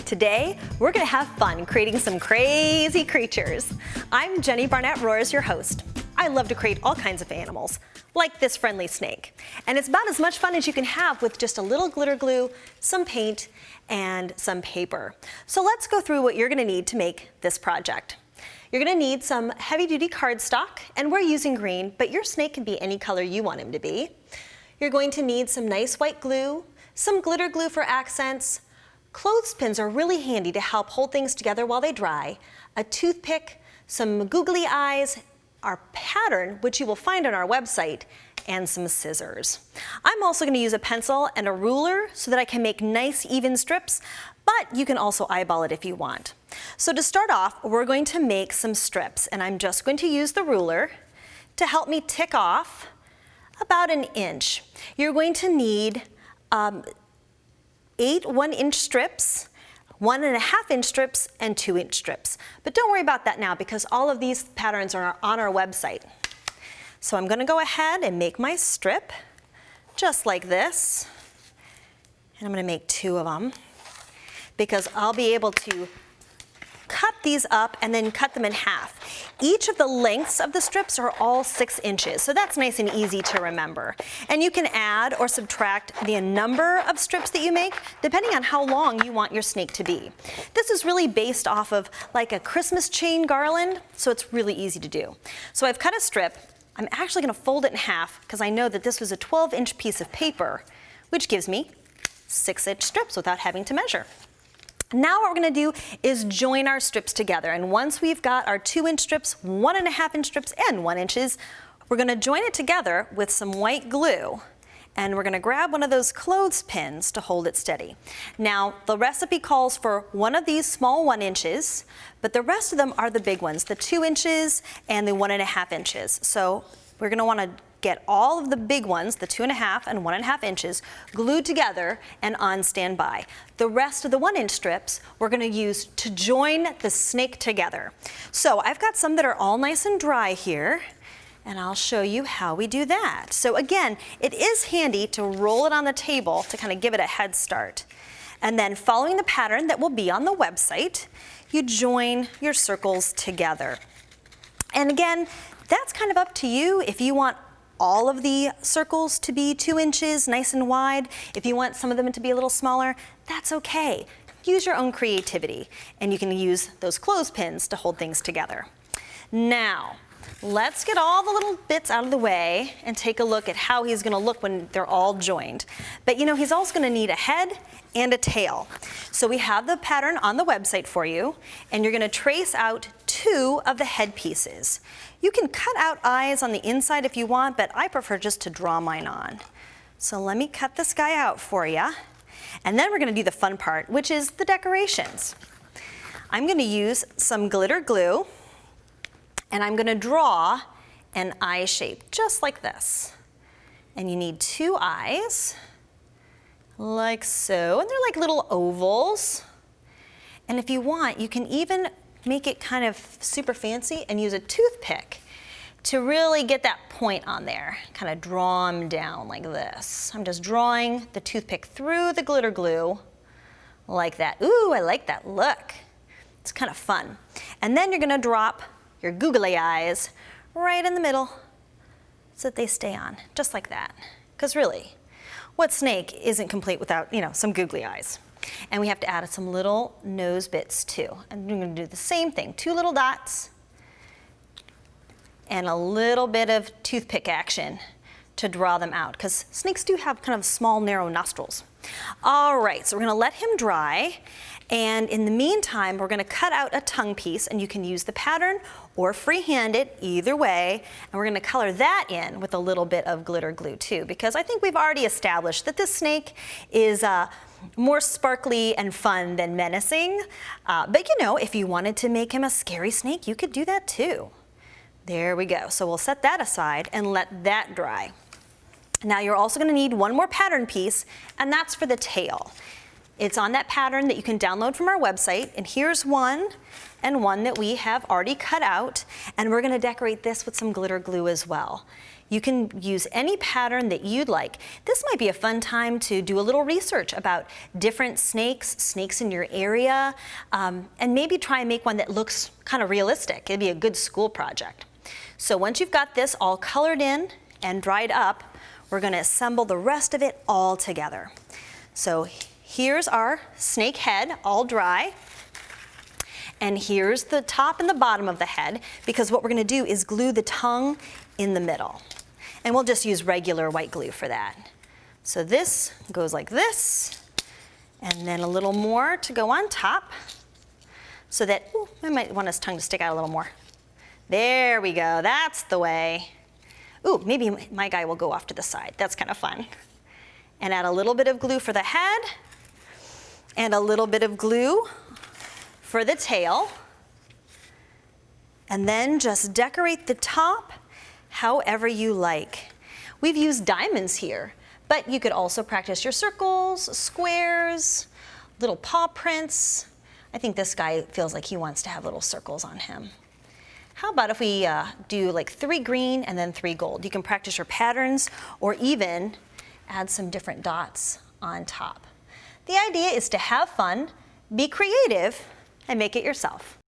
Today, we're gonna have fun creating some crazy creatures. I'm Jenny Barnett Rohrs, your host. I love to create all kinds of animals, like this friendly snake. And it's about as much fun as you can have with just a little glitter glue, some paint, and some paper. So let's go through what you're gonna need to make this project. You're gonna need some heavy-duty cardstock, and we're using green, but your snake can be any color you want him to be. You're going to need some nice white glue, some glitter glue for accents. Clothespins are really handy to help hold things together while they dry, a toothpick, some googly eyes, our pattern, which you will find on our website, and some scissors. I'm also going to use a pencil and a ruler so that I can make nice even strips, but you can also eyeball it if you want. So to start off, we're going to make some strips, and I'm just going to use the ruler to help me tick off about an inch. You're going to need 8 1-inch strips, 1.5-inch strips, and 2-inch strips. But don't worry about that now because all of these patterns are on our website. So I'm gonna go ahead and make my strip just like this. And I'm gonna make 2 of them because I'll be able to cut these up and then cut them in half. Each of the lengths of the strips are all 6 inches, so that's nice and easy to remember. And you can add or subtract the number of strips that you make depending on how long you want your snake to be. This is really based off of like a Christmas chain garland, so it's really easy to do. So I've cut a strip. I'm actually going to fold it in half because I know that this was a 12-inch piece of paper, which gives me 6-inch strips without having to measure. Now what we're going to do is join our strips together, and once we've got our 2-inch strips, 1.5-inch strips, and 1 inches, we're going to join it together with some white glue, and we're going to grab one of those clothespins to hold it steady. Now the recipe calls for one of these small 1 inches, but the rest of them are the big ones, the 2 inches and the 1.5 inches. So we're going to want to get all of the big ones, the 2.5 and 1.5 inches, glued together and on standby. The rest of the 1-inch strips we're going to use to join the snake together. So I've got some that are all nice and dry here, and I'll show you how we do that. So again, it is handy to roll it on the table to kind of give it a head start. And then following the pattern that will be on the website, you join your circles together. And again, that's kind of up to you if you want all of the circles to be 2 inches, nice and wide. If you want some of them to be a little smaller, that's okay. Use your own creativity, and you can use those clothespins to hold things together. Now, let's get all the little bits out of the way and take a look at how he's gonna look when they're all joined. But you know, he's also gonna need a head and a tail. So we have the pattern on the website for you, and you're gonna trace out 2 of the head pieces. You can cut out eyes on the inside if you want, but I prefer just to draw mine on. So let me cut this guy out for you. And then we're gonna do the fun part, which is the decorations. I'm gonna use some glitter glue, and I'm gonna draw an eye shape, just like this. And you need 2 eyes, like so, and they're like little ovals. And if you want, you can even make it kind of super fancy and use a toothpick to really get that point on there. Kind of draw them down like this. I'm just drawing the toothpick through the glitter glue like that. Ooh, I like that look. It's kind of fun. And then you're gonna drop your googly eyes right in the middle so that they stay on, just like that. Because really, what snake isn't complete without, you know, some googly eyes? And we have to add some little nose bits too. And we're going to do the same thing, 2 little dots and a little bit of toothpick action to draw them out, because snakes do have kind of small, narrow nostrils. All right, so we're going to let him dry, and in the meantime, we're going to cut out a tongue piece, and you can use the pattern or freehand it, either way, and we're going to color that in with a little bit of glitter glue too, because I think we've already established that this snake is more sparkly and fun than menacing, but you know, if you wanted to make him a scary snake, you could do that too. There we go. So we'll set that aside and let that dry. Now you're also going to need one more pattern piece, and that's for the tail. It's on that pattern that you can download from our website, and here's one and one that we have already cut out, and we're gonna decorate this with some glitter glue as well. You can use any pattern that you'd like. This might be a fun time to do a little research about different snakes in your area, and maybe try and make one that looks kind of realistic. It'd be a good school project. So once you've got this all colored in and dried up, we're gonna assemble the rest of it all together. So here's our snake head, all dry. And here's the top and the bottom of the head, because what we're gonna do is glue the tongue in the middle. And we'll just use regular white glue for that. So this goes like this, and then a little more to go on top, so that, ooh, I might want his tongue to stick out a little more. There we go, that's the way. Ooh, maybe my guy will go off to the side. That's kind of fun. And add a little bit of glue for the head, and a little bit of glue for the tail. And then just decorate the top however you like. We've used diamonds here, but you could also practice your circles, squares, little paw prints. I think this guy feels like he wants to have little circles on him. How about if we do like 3 green and then 3 gold? You can practice your patterns or even add some different dots on top. The idea is to have fun, be creative, and make it yourself.